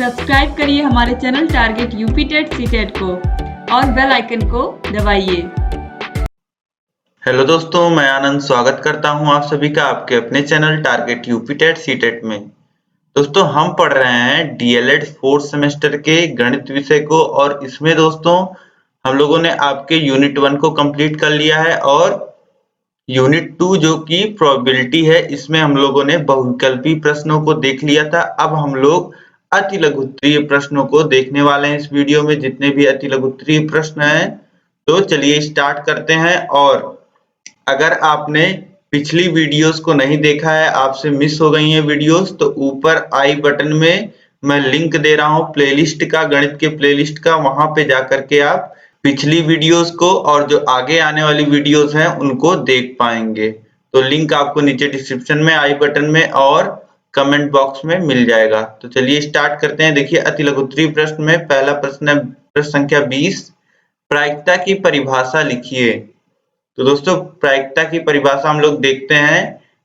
Subscribe करिए हमारे channel target UP TET CTET को और बेल आइकन को दबाइए। हेलो दोस्तों, मैं आनंद स्वागत करता हूं आप सभी का आपके अपने channel target UP TET CTET में। दोस्तों, हम पढ़ रहे हैं डीएलएड 4th सेमेस्टर के गणित विषय को और इसमें दोस्तों हम लोगों ने आपके यूनिट 1 को कंप्लीट कर लिया है और यूनिट 2 जो कि प्रोबेबिलिटी है, इसमें हम लोगों ने बहुविकल्पी प्रश्नों को देख लिया था। अब हम लोग अति लघुत्तरीय प्रश्नों को देखने वाले हैं इस वीडियो में, जितने भी अति लघुत्तरीय प्रश्न हैं। तो चलिए स्टार्ट करते हैं। और अगर आपने पिछली वीडियोस को नहीं देखा है, आपसे मिस हो गई हैं वीडियोस, तो ऊपर आई बटन में मैं लिंक दे रहा हूं प्लेलिस्ट का, गणित के प्लेलिस्ट का। वहां पे जाकर के आप पिछली वीडियोस को और जो आगे आने वाली वीडियोस हैं उनको देख पाएंगे। तो लिंक आपको नीचे डिस्क्रिप्शन में, आई बटन में और कमेंट बॉक्स में मिल जाएगा। तो चलिए स्टार्ट करते हैं। देखिए, अति लघुत्तरीय प्रश्न में पहला प्रश्न है प्रश्न संख्या 20, प्रायिकता की परिभाषा लिखिए। तो दोस्तों, प्रायिकता की परिभाषा हम लोग देखते हैं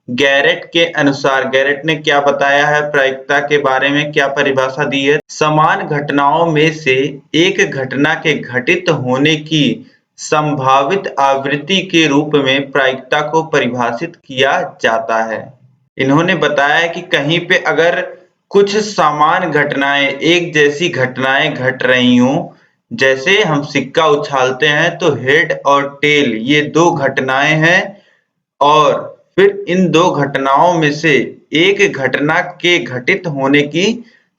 गैरेट के अनुसार। गैरेट ने क्या बताया है प्रायिकता के बारे में, क्या परिभाषा दी है? समान घटनाओं में से एक घटना के घटित होने की संभावित आवृत्ति के रूप में प्रायिकता को परिभाषित किया जाता है। इन्होंने बताया कि कहीं पे अगर कुछ समान घटनाएं, एक जैसी घटनाएं घट रही हों, जैसे हम सिक्का उछालते हैं तो हेड और टेल ये दो घटनाएं हैं, और फिर इन दो घटनाओं में से एक घटना के घटित होने की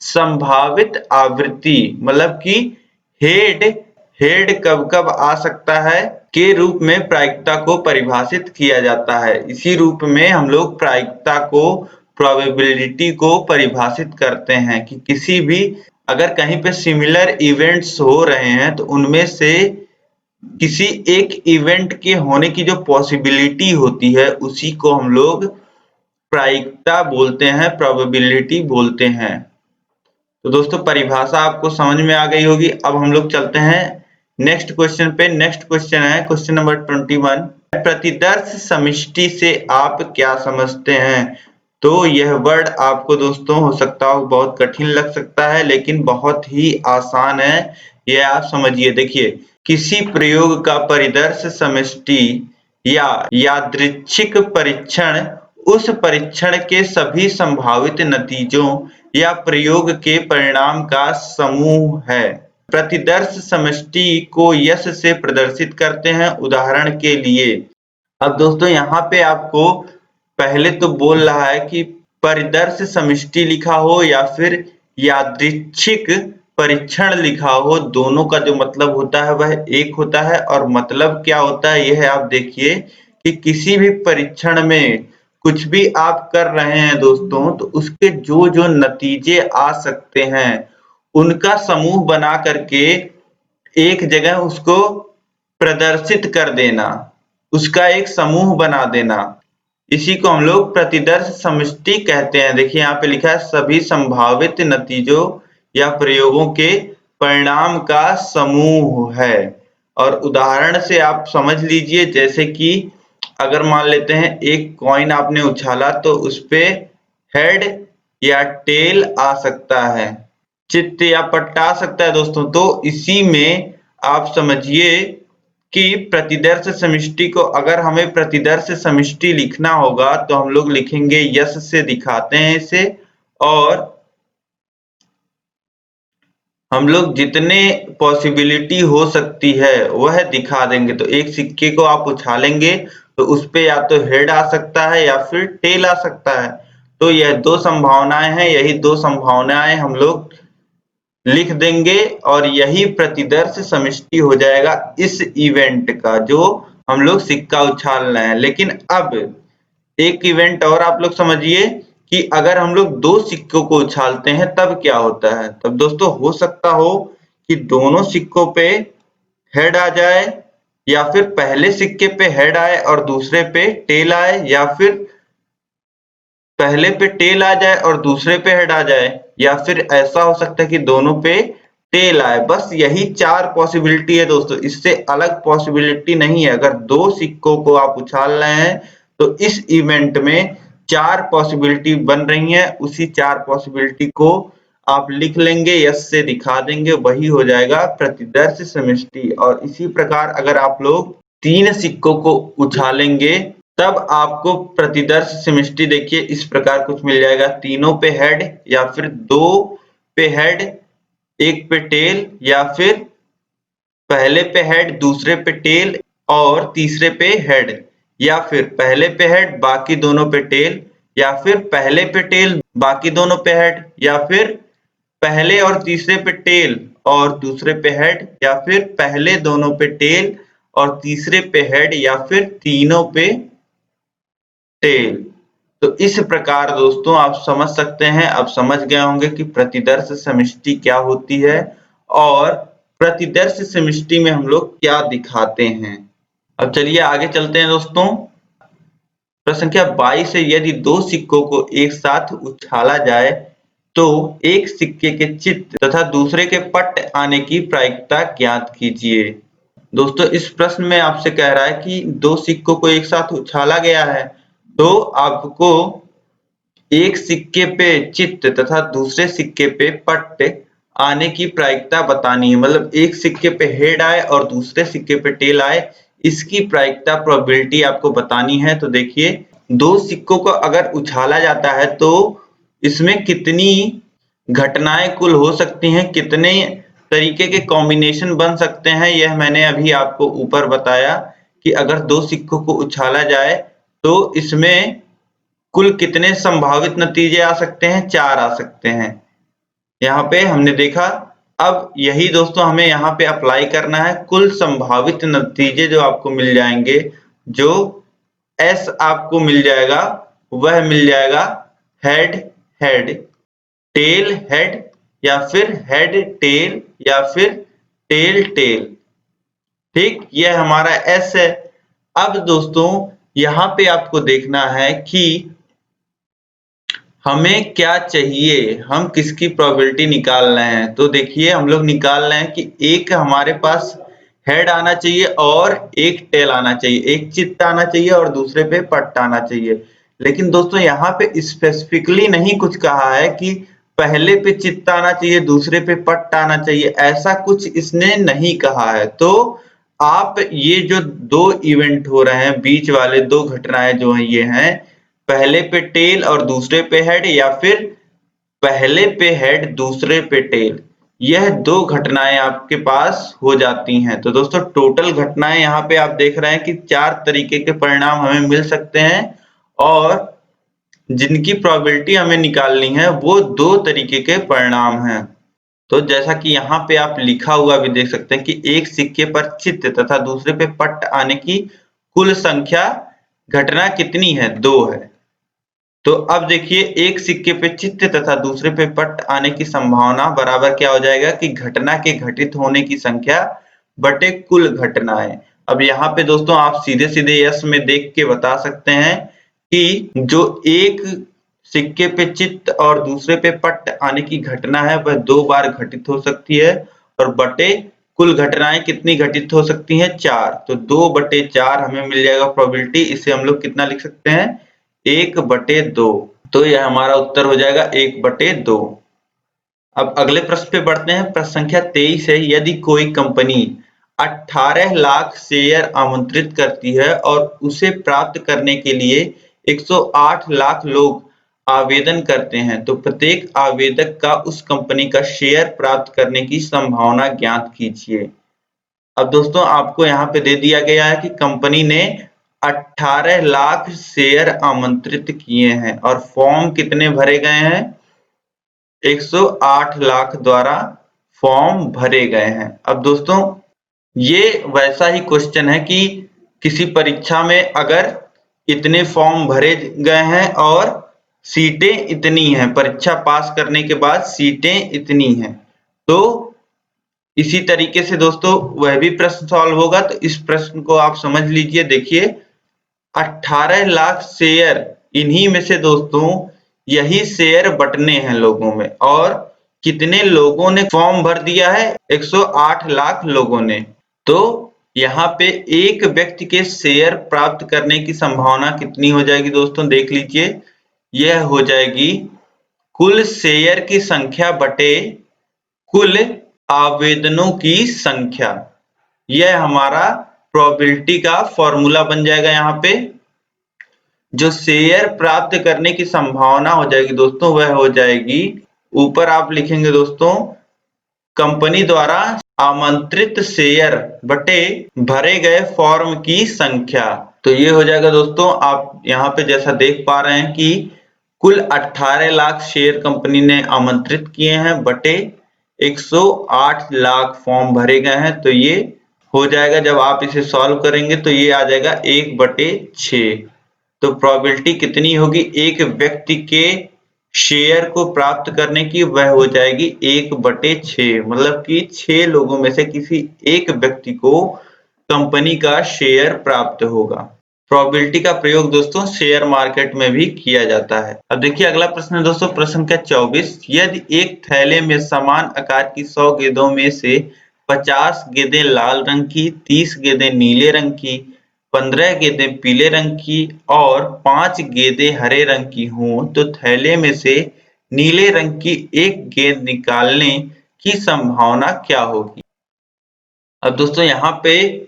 संभावित आवृत्ति, मतलब कि हेड कब कब आ सकता है के रूप में प्रायिकता को परिभाषित किया जाता है। इसी रूप में हम लोग प्रायिकता को, प्रोबेबिलिटी को परिभाषित करते हैं कि किसी भी अगर कहीं पे सिमिलर इवेंट्स हो रहे हैं तो उनमें से किसी एक इवेंट के होने की जो पॉसिबिलिटी होती है उसी को हम लोग प्रायिकता बोलते हैं, प्रोबेबिलिटी बोलते हैं। तो दोस्तों, परिभाषा आपको समझ में आ गई होगी। अब हम लोग चलते हैं नेक्स्ट क्वेश्चन पे। नेक्स्ट क्वेश्चन है क्वेश्चन नंबर 21, प्रतिदर्श समष्टि से आप क्या समझते हैं? तो यह वर्ड आपको दोस्तों हो सकता हो बहुत कठिन लग सकता है, लेकिन बहुत ही आसान है, यह आप समझिए। देखिए, किसी प्रयोग का परिदर्श समष्टि या यादृच्छिक परीक्षण उस परीक्षण के सभी संभावित नतीजों या प्रयोग के परिणाम का समूह है। प्रतिदर्श समष्टि को यश से प्रदर्शित करते हैं। उदाहरण के लिए, अब दोस्तों यहाँ पे आपको पहले तो बोल रहा है कि परिदर्श समष्टि लिखा हो या फिर यादृच्छिक परीक्षण लिखा हो, दोनों का जो मतलब होता है वह एक होता है। और मतलब क्या होता है यह आप देखिए कि किसी भी परीक्षण में कुछ भी आप कर रहे हैं दोस्तों, तो उसके जो जो नतीजे आ सकते हैं उनका समूह बना करके एक जगह उसको प्रदर्शित कर देना, उसका एक समूह बना देना, इसी को हम लोग प्रतिदर्श समष्टि कहते हैं। देखिए यहाँ पे लिखा है सभी संभावित नतीजों या प्रयोगों के परिणाम का समूह है। और उदाहरण से आप समझ लीजिए, जैसे कि अगर मान लेते हैं एक कॉइन आपने उछाला तो उसपे हेड या टेल आ सकता है, चित्त या पट्टा आ सकता है दोस्तों। तो इसी में आप समझिए कि प्रतिदर्श समष्टि को, अगर हमें प्रतिदर्श समष्टि लिखना होगा तो हम लोग लिखेंगे, यश से दिखाते हैं इसे, और हम लोग जितने पॉसिबिलिटी हो सकती है वह दिखा देंगे। तो एक सिक्के को आप उछालेंगे तो उसपे या तो हेड आ सकता है या फिर टेल आ सकता है। तो यह दो संभावनाएं हैं, यही दो संभावनाएं हम लोग लिख देंगे और यही प्रतिदर्श समष्टि हो जाएगा इस इवेंट का, जो हम लोग सिक्का उछाल रहे हैं। लेकिन अब एक इवेंट और आप लोग समझिए कि अगर हम लोग दो सिक्कों को उछालते हैं तब क्या होता है। तब दोस्तों हो सकता हो कि दोनों सिक्कों पे हेड आ जाए, या फिर पहले सिक्के पे हेड आए और दूसरे पे टेल आए, या फिर पहले पे टेल आ जाए और दूसरे पे हेड आ जाए, या फिर ऐसा हो सकता है कि दोनों पे टेल आए। बस यही चार पॉसिबिलिटी है दोस्तों, इससे अलग पॉसिबिलिटी नहीं है। अगर दो सिक्कों को आप उछाल रहे हैं तो इस इवेंट में चार पॉसिबिलिटी बन रही हैं, उसी चार पॉसिबिलिटी को आप लिख लेंगे, यस से दिखा देंगे, वही हो जाएगा प्रतिदर्श समष्टि। और इसी प्रकार अगर आप लोग 3 सिक्कों को उछालेंगे तब आपको प्रतिदर्श समष्टि देखिए इस प्रकार कुछ मिल जाएगा। तीनों पे हेड या फिर 2 पे हेड, 1 पे टेल, या फिर पहले पे हेड, दूसरे पे टेल और तीसरे पे हेड, या फिर पहले पे हेड बाकी दोनों पे टेल, या फिर पहले पे टेल बाकी दोनों पे हेड, या फिर पहले और तीसरे पे टेल और दूसरे पे हेड, या फिर पहले दोनों पे टेल और तीसरे पे हेड, या फिर तीनों पे टेल। तो इस प्रकार दोस्तों आप समझ सकते हैं, अब समझ गए होंगे कि प्रतिदर्श समष्टि क्या होती है और प्रतिदर्श समष्टि में हम लोग क्या दिखाते हैं। अब चलिए आगे चलते हैं दोस्तों। प्रश्न संख्या 22 है, यदि 2 सिक्कों को एक साथ उछाला जाए तो एक सिक्के के चित्त तथा दूसरे के पट्ट आने की प्रायिकता ज्ञात कीजिए। दोस्तों इस प्रश्न में आपसे कह रहा है कि 2 सिक्कों को एक साथ उछाला गया है तो आपको एक सिक्के पे चित्त तथा दूसरे सिक्के पे पट्ट आने की प्रायिकता बतानी है। मतलब एक सिक्के पे हेड आए और दूसरे सिक्के पे टेल आए, इसकी प्रायिकता प्रोबेबिलिटी आपको बतानी है। तो देखिए 2 सिक्कों को अगर उछाला जाता है तो इसमें कितनी घटनाएं कुल हो सकती हैं, कितने तरीके के कॉम्बिनेशन बन सकते हैं, यह मैंने अभी आपको ऊपर बताया कि अगर 2 सिक्कों को उछाला जाए तो इसमें कुल कितने संभावित नतीजे आ सकते हैं, 4 आ सकते हैं। यहाँ पे हमने देखा। अब यही दोस्तों हमें यहाँ पे अप्लाई करना है। कुल संभावित नतीजे जो आपको मिल जाएंगे, जो S आपको मिल जाएगा वह मिल जाएगा हेड हेड, टेल हेड, या फिर हेड टेल, या फिर टेल टेल। ठीक, यह हमारा S है। अब दोस्तों यहाँ पे आपको देखना है कि हमें क्या चाहिए, हम किसकी प्रोबेबिलिटी निकाल रहे हैं। तो देखिए हम लोग निकाल रहे हैं कि एक हमारे पास हेड आना चाहिए और एक टेल आना चाहिए, एक चित्त आना चाहिए और दूसरे पे पट्ट आना चाहिए। लेकिन दोस्तों यहाँ पे स्पेसिफिकली नहीं कुछ कहा है कि पहले पे चित्त आना चाहिए दूसरे पे पट्ट आना चाहिए, ऐसा कुछ इसने नहीं कहा है। तो आप ये जो 2 इवेंट हो रहे हैं, बीच वाले 2 घटनाएं जो हैं, ये हैं पहले पे टेल और दूसरे पे हेड, या फिर पहले पे हेड दूसरे पे टेल, यह 2 घटनाएं आपके पास हो जाती हैं। तो दोस्तों टोटल घटनाएं यहाँ पे आप देख रहे हैं कि 4 तरीके के परिणाम हमें मिल सकते हैं और जिनकी प्रोबेबिलिटी हमें निकालनी है वो 2 तरीके के परिणाम हैं। तो जैसा कि यहाँ पे आप लिखा हुआ भी देख सकते हैं कि एक सिक्के पर चित्त तथा दूसरे पे पट्ट आने की कुल संख्या घटना कितनी है, 2 है। तो अब देखिए एक सिक्के पे चित्त तथा दूसरे पे पट्ट आने की संभावना बराबर क्या हो जाएगा कि घटना के घटित होने की संख्या बटे कुल घटनाएं। अब यहाँ पे दोस्तों आप सीधे सीधे यस में देख के बता सकते हैं कि जो एक सिक्के पे चित्त और दूसरे पे पट्ट आने की घटना है वह 2 बार घटित हो सकती है और बटे कुल घटनाएं कितनी घटित हो सकती हैं, 4। तो 2/4 हमें मिल जाएगा प्रोबेबिलिटी। इसे हम लोग कितना लिख सकते हैं, 1/2। तो यह हमारा उत्तर हो जाएगा 1/2। अब अगले प्रश्न पे बढ़ते हैं। प्रश्न संख्या 23 है, यदि कोई कंपनी 18 लाख शेयर आमंत्रित करती है और उसे प्राप्त करने के लिए 108 लाख लोग आवेदन करते हैं तो प्रत्येक आवेदक का उस कंपनी का शेयर प्राप्त करने की संभावना ज्ञात कीजिए। अब दोस्तों आपको यहाँ पे दे दिया गया है कि कंपनी ने 18 लाख शेयर आमंत्रित किए हैं और फॉर्म कितने भरे गए हैं, 108 लाख द्वारा फॉर्म भरे गए हैं। अब दोस्तों ये वैसा ही क्वेश्चन है कि किसी परीक्षा में अगर इतने फॉर्म भरे गए हैं और सीटें इतनी हैं, परीक्षा पास करने के बाद सीटें इतनी हैं, तो इसी तरीके से दोस्तों वह भी प्रश्न सॉल्व होगा। तो इस प्रश्न को आप समझ लीजिए। देखिए 18 लाख शेयर, इन्हीं में से दोस्तों यही शेयर बटने हैं लोगों में, और कितने लोगों ने फॉर्म भर दिया है, 108 लाख लोगों ने। तो यहाँ पे एक व्यक्ति के शेयर प्राप्त करने की संभावना कितनी हो जाएगी दोस्तों, देख लीजिए। यह हो जाएगी कुल शेयर की संख्या बटे कुल आवेदनों की संख्या। यह हमारा प्रोबेबिलिटी का फॉर्मूला बन जाएगा। यहाँ पे जो शेयर प्राप्त करने की संभावना हो जाएगी दोस्तों, वह हो जाएगी, ऊपर आप लिखेंगे दोस्तों, कंपनी द्वारा आमंत्रित शेयर बटे भरे गए फॉर्म की संख्या। तो ये हो जाएगा दोस्तों, आप यहाँ पे जैसा देख पा रहे हैं कि कुल 18 लाख शेयर कंपनी ने आमंत्रित किए हैं बटे 108 लाख फॉर्म भरे गए हैं। तो ये हो जाएगा, जब आप इसे सॉल्व करेंगे तो ये आ जाएगा 1/6। तो प्रोबेबिलिटी कितनी होगी एक व्यक्ति के शेयर को प्राप्त करने की, वह हो जाएगी 1/6। मतलब कि 6 लोगों में से किसी एक व्यक्ति को कंपनी का शेयर प्राप्त होगा। प्रोबेबिलिटी का प्रयोग दोस्तों शेयर मार्केट में भी किया जाता है। अब देखिए अगला प्रश्न है दोस्तों, प्रश्न संख्या 24। यदि एक थैले में समान आकार की 100 गेंदों में से 50 गेंदें लाल रंग की, 30 गेंदें नीले रंग की, 15 गेंदें पीले रंग की और 5 गेंदें हरे रंग की हों, तो थैले में से नीले रंग की एक गेंद निकालने की संभावना क्या होगी? अब दोस्तों यहाँ पे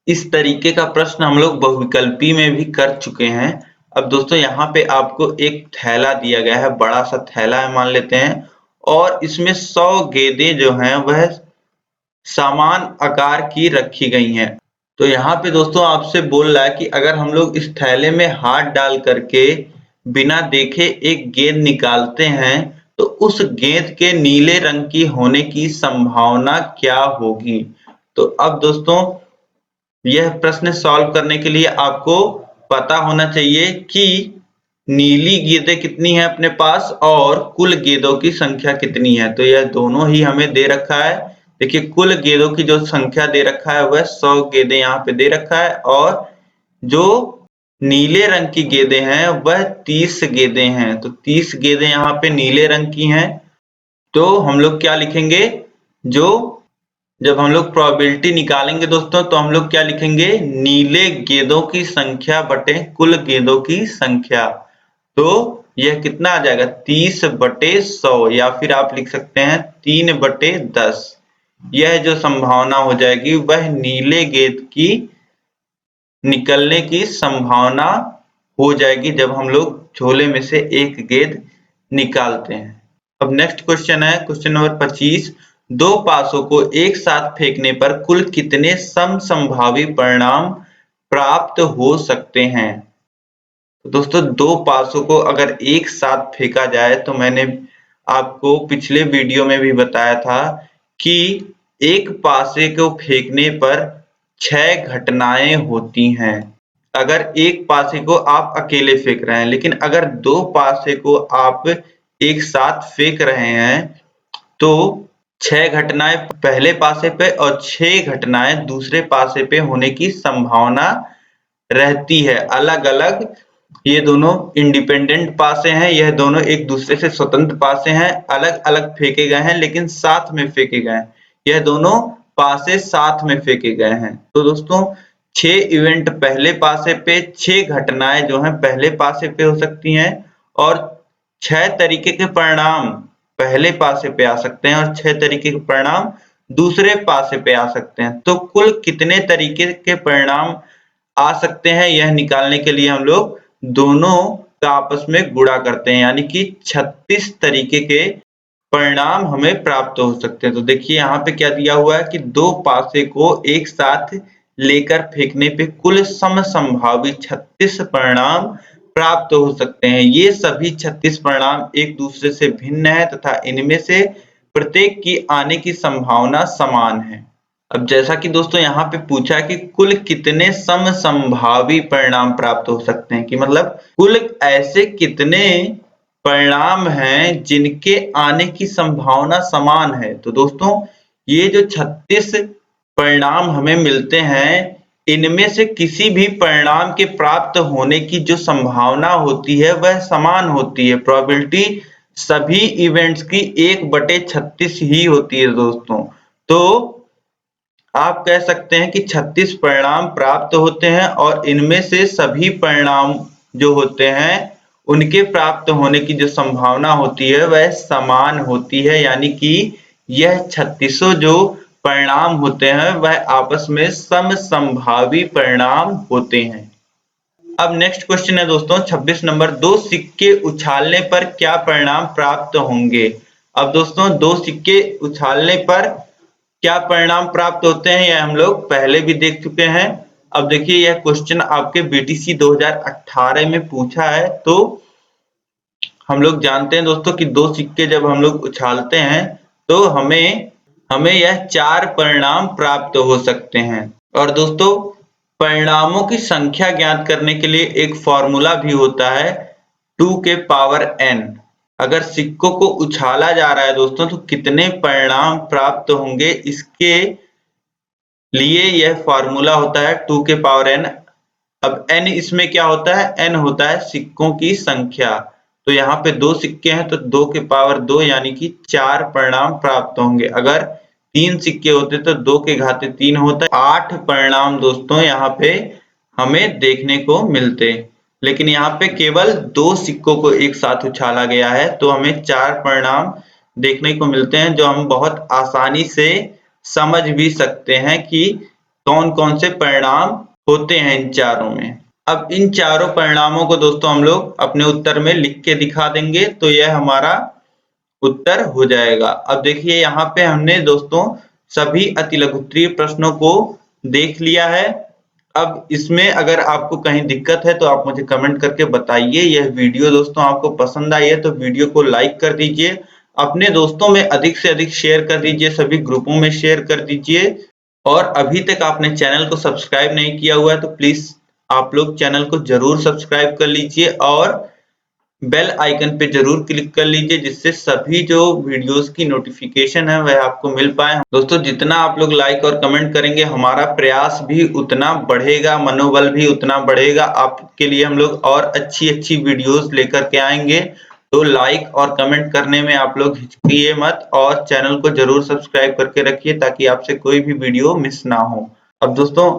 इस तरीके का प्रश्न हम लोग बहुविकल्पी में भी कर चुके हैं। अब दोस्तों यहाँ पे आपको एक थैला दिया गया है, बड़ा सा थैला है मान लेते हैं, और इसमें 100 गेंदें जो हैं वह समान आकार की रखी गई हैं। तो यहाँ पे दोस्तों आपसे बोल रहा है कि अगर हम लोग इस थैले में हाथ डाल करके बिना देखे एक गेंद निकालते हैं तो उस गेंद के नीले रंग की होने की संभावना क्या होगी? तो अब दोस्तों यह प्रश्न सॉल्व करने के लिए आपको पता होना चाहिए कि नीली गेंदें कितनी है अपने पास और कुल गेंदों की संख्या कितनी है। तो यह दोनों ही हमें दे रखा है। देखिए कुल गेंदों की जो संख्या दे रखा है वह 100 गेंदें यहाँ पे दे रखा है, और जो नीले रंग की गेंदें हैं वह 30 गेंदें हैं। तो 30 गेंदें यहाँ पे नीले रंग की हैं। तो हम लोग क्या लिखेंगे, जब हम लोग प्रोबेबिलिटी निकालेंगे दोस्तों तो हम लोग क्या लिखेंगे, नीले गेंदों की संख्या बटे कुल गेंदों की संख्या। तो यह कितना आ जाएगा, 30/100, या फिर आप लिख सकते हैं 3/10। यह जो संभावना हो जाएगी वह नीले गेंद की निकलने की संभावना हो जाएगी जब हम लोग झोले में से एक गेंद निकालते हैं। अब नेक्स्ट क्वेश्चन है क्वेश्चन नंबर 25। दो पासों को एक साथ फेंकने पर कुल कितने समसंभावी परिणाम प्राप्त हो सकते हैं? तो दोस्तों दो पासों को अगर एक साथ फेंका जाए तो मैंने आपको पिछले वीडियो में भी बताया था कि एक पासे को फेंकने पर 6 घटनाएं होती हैं। अगर एक पासे को आप अकेले फेंक रहे हैं, लेकिन अगर दो पासे को आप एक साथ फेंक रहे हैं तो 6 घटनाएं पहले पासे पे और 6 घटनाएं दूसरे पासे पे होने की संभावना रहती है। अलग अलग, ये दोनों इंडिपेंडेंट पासे हैं, यह दोनों एक दूसरे से स्वतंत्र पासे हैं, अलग अलग फेंके गए हैं लेकिन साथ में फेंके गए हैं। यह दोनों पासे साथ में फेंके गए हैं। तो दोस्तों 6 इवेंट पहले पासे पे, 6 घटनाएं जो हैं पहले पासे पे हो सकती हैं, और 6 तरीके के परिणाम पहले पासे पे आ सकते हैं और 6 तरीके के परिणाम दूसरे पासे पे आ सकते हैं। तो कुल कितने तरीके के परिणाम आ सकते हैं यह निकालने के लिए हम लोग दोनों का आपस में गुणा करते हैं, यानी कि 36 तरीके के परिणाम हमें प्राप्त हो सकते हैं। तो देखिए यहाँ पे क्या दिया हुआ है कि दो पासे को एक साथ लेकर फेंकने पे कुल समसंभावी 36 परिणाम प्राप्त हो सकते हैं। ये सभी 36 परिणाम एक दूसरे से भिन्न है तथा इनमें से प्रत्येक की आने की संभावना समान है। अब जैसा कि दोस्तों यहाँ पे पूछा कि कुल कितने समसंभावी परिणाम प्राप्त हो सकते हैं, कि मतलब कुल ऐसे कितने परिणाम हैं जिनके आने की संभावना समान है। तो दोस्तों ये जो 36 परिणाम हमें मिलते हैं, इनमें से किसी भी परिणाम के प्राप्त होने की जो संभावना होती है वह समान होती है। प्रोबेबिलिटी सभी इवेंट्स की 1/36 ही होती है दोस्तों। तो आप कह सकते हैं कि 36 परिणाम प्राप्त होते हैं और इनमें से सभी परिणाम जो होते हैं उनके प्राप्त होने की जो संभावना होती है वह समान होती है, यानी कि यह 36 जो परिणाम होते हैं वह आपस में समसंभावी परिणाम होते हैं। अब नेक्स्ट क्वेश्चन है दोस्तों 26 नंबर, दो सिक्के उछालने पर क्या परिणाम प्राप्त होंगे। अब दोस्तों दो सिक्के उछालने पर क्या परिणाम प्राप्त होते हैं यह हम लोग पहले भी देख चुके हैं। अब देखिए यह क्वेश्चन आपके बीटीसी 2018 में पूछा है, तो हम लोग जानते हैं दोस्तों कि दो सिक्के जब हम लोग उछालते हैं तो हमें यह 4 परिणाम प्राप्त हो सकते हैं। और दोस्तों परिणामों की संख्या ज्ञात करने के लिए एक फॉर्मूला भी होता है 2 के पावर n। अगर सिक्कों को उछाला जा रहा है दोस्तों तो कितने परिणाम प्राप्त होंगे, इसके लिए यह फॉर्मूला होता है 2 के पावर n। अब n इसमें क्या होता है, n होता है सिक्कों की संख्या। तो यहाँ पे दो सिक्के हैं तो 2 के पावर 2 यानी कि 4 परिणाम प्राप्त होंगे। अगर 3 सिक्के होते तो 2 के घाते 3 होता, 8 परिणाम दोस्तों यहाँ पे हमें देखने को मिलते। लेकिन यहाँ पे केवल 2 सिक्कों को एक साथ उछाला गया है तो हमें 4 परिणाम देखने को मिलते हैं, जो हम बहुत आसानी से समझ भी सकते हैं कि कौन कौन से परिणाम होते हैं इन चारों में। अब इन चारों परिणामों को दोस्तों हम लोग अपने उत्तर में लिख के दिखा देंगे तो यह हमारा उत्तर हो जाएगा। अब देखिए यहाँ पे हमने दोस्तों सभी अतिलघुत्तरीय प्रश्नों को देख लिया है। अब इसमें अगर आपको कहीं दिक्कत है तो आप मुझे कमेंट करके बताइए। यह वीडियो दोस्तों आपको पसंद आई है तो वीडियो को लाइक कर दीजिए, अपने दोस्तों में अधिक से अधिक शेयर कर दीजिए, सभी ग्रुपों में शेयर कर दीजिए। और अभी तक आपने चैनल को सब्सक्राइब नहीं किया हुआ है तो प्लीज आप लोग चैनल को जरूर सब्सक्राइब कर लीजिए और बेल आइकन पे जरूर क्लिक कर लीजिए, जिससे सभी जो वीडियोस की नोटिफिकेशन है वह आपको मिल पाए। दोस्तों जितना आप लोग लाइक और कमेंट करेंगे हमारा प्रयास भी उतना बढ़ेगा, मनोबल भी उतना बढ़ेगा। आपके लिए हम लोग और अच्छी वीडियोस लेकर के आएंगे, तो लाइक और कमेंट करने में आप लोग हिचकिए मत और चैनल को जरूर सब्सक्राइब करके रखिए ताकि आपसे कोई भी वीडियो मिस ना हो। अब दोस्तों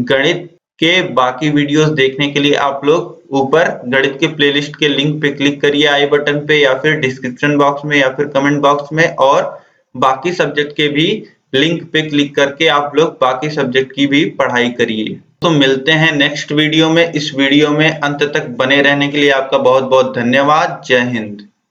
गणित के बाकी वीडियोस देखने के लिए आप लोग ऊपर गणित के प्लेलिस्ट के लिंक पे क्लिक करिए आई बटन पे, या फिर डिस्क्रिप्शन बॉक्स में, या फिर कमेंट बॉक्स में, और बाकी सब्जेक्ट के भी लिंक पे क्लिक करके आप लोग बाकी सब्जेक्ट की भी पढ़ाई करिए। तो मिलते हैं नेक्स्ट वीडियो में। इस वीडियो में अंत तक बने रहने के लिए आपका बहुत बहुत धन्यवाद। जय हिंद।